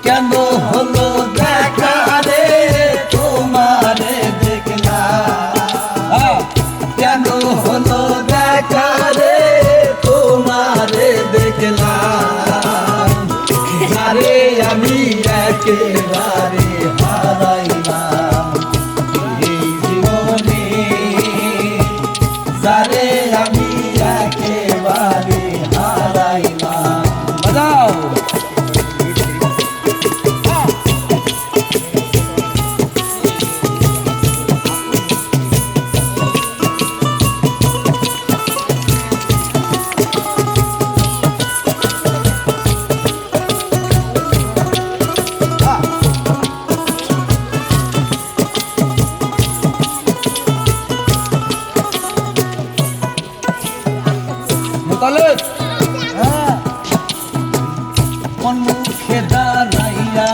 কেন হলো দেখা রে তোমারে দেখলাম, কেন হলো দেখা রে তোমারে দেখলাম, যারে আমি একেবারে হারাইলাম এই জীবনে, যারে আমি একেবারে হারাইলাম। বাজাও মন মুখে দাঁড়াইয়া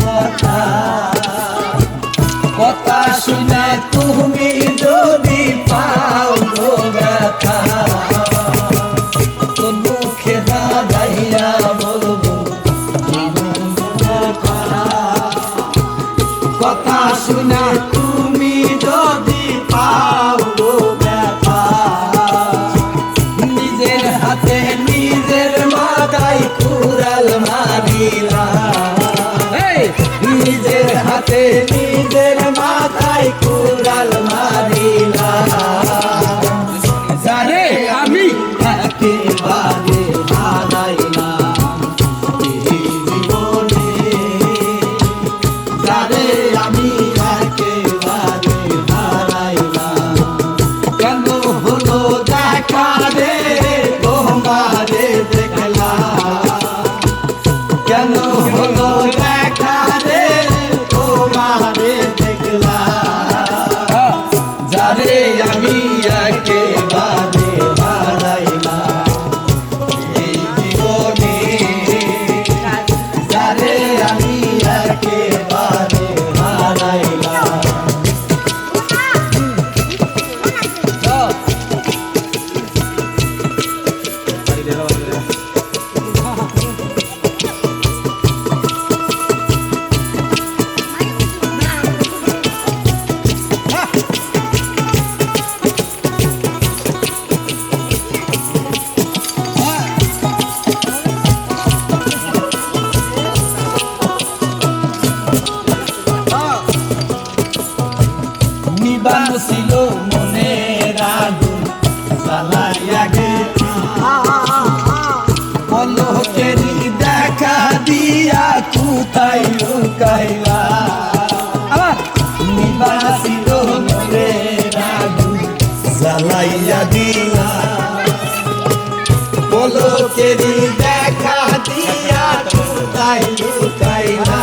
কথা, কথা শুনে তুমি যদি পাও গো ব্যথা, মন মুখে দাঁড়াইয়া বলবো কথা শুনে তুমি যদি পাও গো ব্যথা, নিজের হাতে নিজের মাথায় কুড়াল মারিলাম, নিজের হাতে নিজের মাথায় কুড়াল মারিলাম, যারে আমি একেবারে হারাইলাম এই জীবনে, যারে আমি একেবারে হারাইলাম। কেন হলো দেখা রে তোমারে দেখলাম, কেন হলো দেখা রে তোমারে দেখলাম, যারে আমি একেবারে হারাইলাম এই জীবনে, যারে আমি একেবারে হারাইলাম। নিবানো ছিল মনের আগুন জ্বালাইয়া গেছি, পলকেরই দেখা দিয়া কোথায় লুকাইলা, নিবানো ছিল মনের আগুন জ্বালাইয়া দিলা, পলকেরই দেখা দিয়া কোথায় লুকাইলা,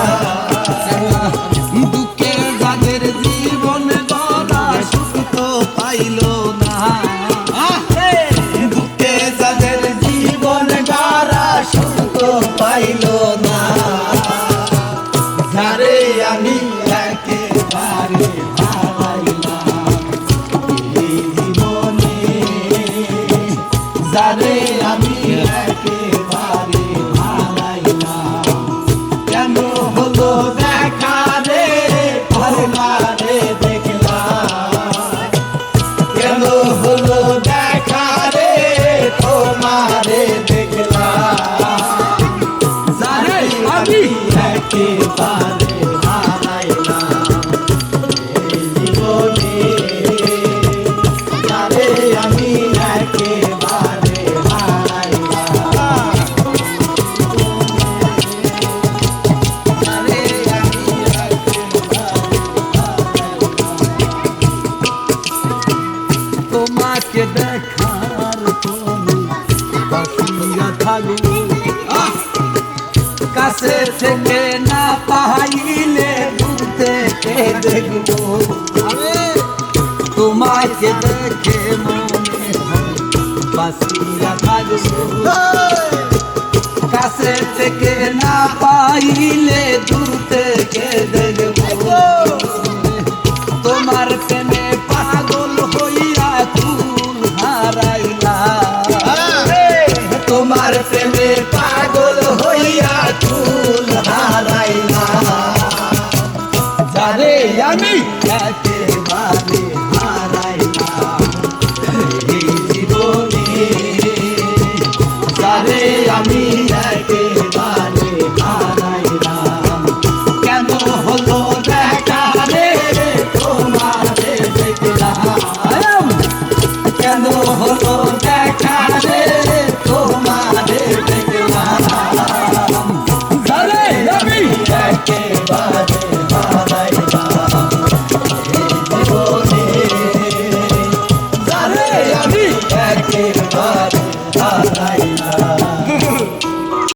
দুঃখের যাদের জীবন গড়া সুখ তো পাইল না, দুঃখে যাদের জীবন গড়া সুখ তো পাইল না, যারে আমি একেবারে হারাইলাম এই জীবনে, যারে আমি একেবারে হারাইলাম। কেন হলো দেখা রে তোমারে দেখলাম, কেন হলো দেখা রে তোমারে দেখলাম, যারে আমি একেবারে হারাইলাম এই জীবনে, যারে আমি একেবারে হারাইলাম, যারে আমি তোমাকে দেখার তুমি বাসিয়া থাকবো, কাছে থেকে না পাইলে দূর থেকে দেখবো, তোমাকে দেখে মনে হয় বাসিয়া থাকবো, কাছে থেকে না পাইলে দূর থেকে